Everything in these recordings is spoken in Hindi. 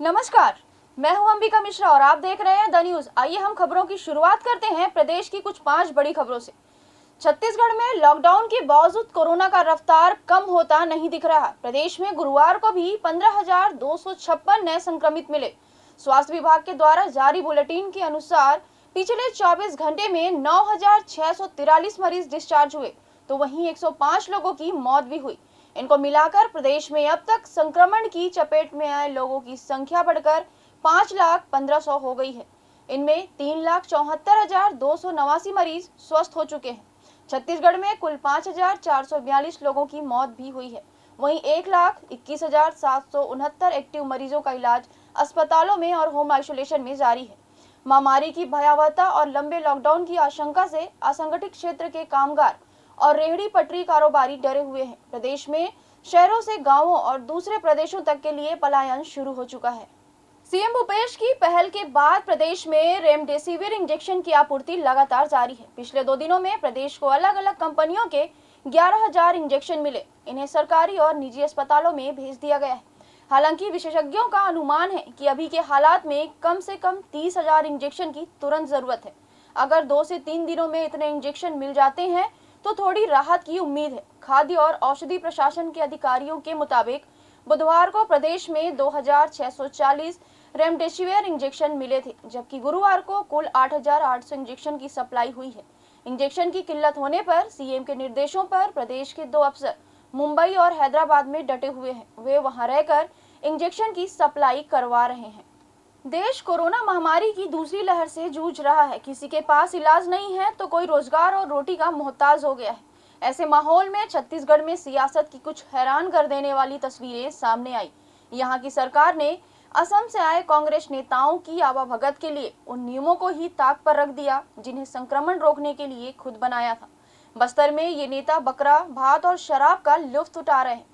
नमस्कार, मैं हूं अंबिका मिश्रा और आप देख रहे हैं द न्यूज। आइए हम खबरों की शुरुआत करते हैं प्रदेश की कुछ 5 बड़ी खबरों से। छत्तीसगढ़ में लॉकडाउन के बावजूद कोरोना का रफ्तार कम होता नहीं दिख रहा। प्रदेश में गुरुवार को भी 15,256 नए संक्रमित मिले। स्वास्थ्य विभाग के द्वारा जारी बुलेटिन के अनुसार पिछले 24 घंटे में 9,643 मरीज डिस्चार्ज हुए, तो वहीं 105 लोगों की मौत भी हुई। इनको मिलाकर प्रदेश में अब तक संक्रमण की चपेट में आए लोगों की संख्या बढ़कर 5,15,100 हो गई है। इनमें 3,74,289 मरीज स्वस्थ हो चुके हैं। छत्तीसगढ़ में कुल 5,442 लोगों की मौत भी हुई है। वहीं 1,21,769 एक्टिव मरीजों का इलाज अस्पतालों में और होम आइसोलेशन में जारी है। महामारी की भयावहता और लंबे लॉकडाउन की आशंका से असंगठित क्षेत्र के कामगार और रेहड़ी पटरी कारोबारी डरे हुए हैं। प्रदेश में शहरों से गांवों और दूसरे प्रदेशों तक के लिए पलायन शुरू हो चुका है। सीएम भूपेश की पहल के बाद प्रदेश में रेमडेसिविर इंजेक्शन की आपूर्ति लगातार जारी है। पिछले 2 दिनों में प्रदेश को अलग अलग कंपनियों के 11,000 इंजेक्शन मिले। इन्हें सरकारी और निजी अस्पतालों में भेज दिया गया है। हालांकि विशेषज्ञों का अनुमान है कि अभी के हालात में कम से कम 30,000 इंजेक्शन की तुरंत जरूरत है। अगर 2 से 3 दिनों में इतने इंजेक्शन मिल जाते हैं तो थोड़ी राहत की उम्मीद है। खाद्य और औषधि प्रशासन के अधिकारियों के मुताबिक बुधवार को प्रदेश में 2,640 रेमडेसिविर इंजेक्शन मिले थे, जबकि गुरुवार को कुल 8,800 इंजेक्शन की सप्लाई हुई है। इंजेक्शन की किल्लत होने पर सीएम के निर्देशों पर प्रदेश के 2 अफसर मुंबई और हैदराबाद में डटे हुए हैं। वे वहां रहकर इंजेक्शन की सप्लाई करवा रहे हैं। देश कोरोना महामारी की दूसरी लहर से जूझ रहा है। किसी के पास इलाज नहीं है तो कोई रोजगार और रोटी का मोहताज हो गया है। ऐसे माहौल में छत्तीसगढ़ में सियासत की कुछ हैरान कर देने वाली तस्वीरें सामने आई। यहाँ की सरकार ने असम से आए कांग्रेस नेताओं की आवाभगत के लिए उन नियमों को ही ताक पर रख दिया जिन्हें संक्रमण रोकने के लिए खुद बनाया था। बस्तर में ये नेता बकरा, भात और शराब का लुत्फ उठा रहे हैं।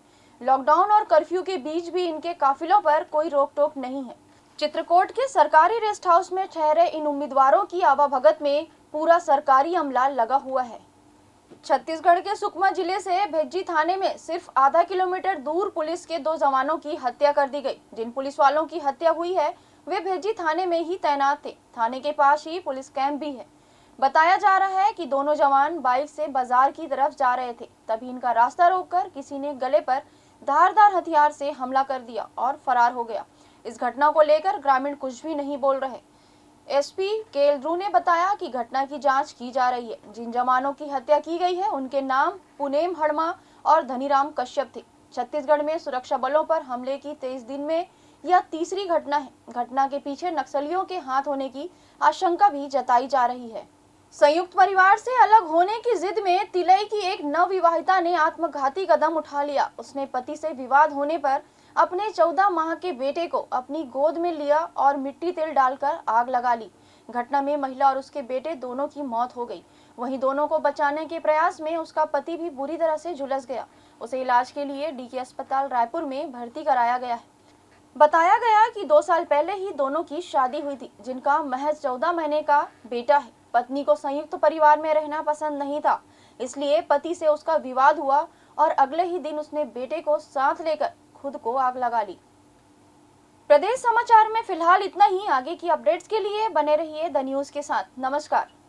लॉकडाउन और कर्फ्यू के बीच भी इनके काफिलों पर कोई रोक टोक नहीं है। चित्रकोट के सरकारी रेस्ट हाउस में ठहरे इन उम्मीदवारों की आवाभगत में पूरा सरकारी अमला लगा हुआ है। छत्तीसगढ़ के सुकमा जिले से भेज्जी थाने में सिर्फ आधा किलोमीटर दूर पुलिस के 2 जवानों की हत्या कर दी गई। जिन पुलिस वालों की हत्या हुई है वे भेज्जी थाने में ही तैनात थे। थाने के पास ही पुलिस कैंप भी है। बताया जा रहा है कि दोनों जवान बाइक से बाजार की तरफ जा रहे थे, तभी इनका रास्ता रोककर किसी ने गले पर धारदार हथियार से हमला कर दिया और फरार हो गया। इस घटना को लेकर ग्रामीण कुछ भी नहीं बोल रहे। एसपी केलद्रू ने बताया कि घटना की जांच की जा रही है। जिन जवानों की हत्या की गई है उनके नाम पुनेम हड़मा और धनीराम कश्यप थे। छत्तीसगढ़ में सुरक्षा बलों पर हमले की 23 दिन में यह तीसरी घटना है। घटना के पीछे नक्सलियों के हाथ होने की आशंका भी जताई जा रही है। संयुक्त परिवार से अलग होने की जिद में तिलई की एक नवविवाहिता ने आत्मघाती कदम उठा लिया। उसने पति से विवाद होने पर अपने 14 माह के बेटे को अपनी गोद में लिया और मिट्टी तेल डालकर आग लगा ली। घटना में महिला और उसके बेटे दोनों की मौत हो गई। वहीं दोनों को बचाने के प्रयास में उसका पति भी बुरी तरह से झुलस गया। उसे इलाज के लिए डीके अस्पताल रायपुर में भर्ती कराया गया है। बताया गया कि 2 साल पहले ही दोनों की शादी हुई थी, जिनका महज 14 महीने का बेटा है। पत्नी को संयुक्त परिवार में रहना पसंद नहीं था, इसलिए पति से उसका विवाद हुआ और अगले ही दिन उसने बेटे को साथ लेकर खुद को आग लगा ली। प्रदेश समाचार में फिलहाल इतना ही। आगे की अपडेट्स के लिए बने रहिए द न्यूज के साथ। नमस्कार।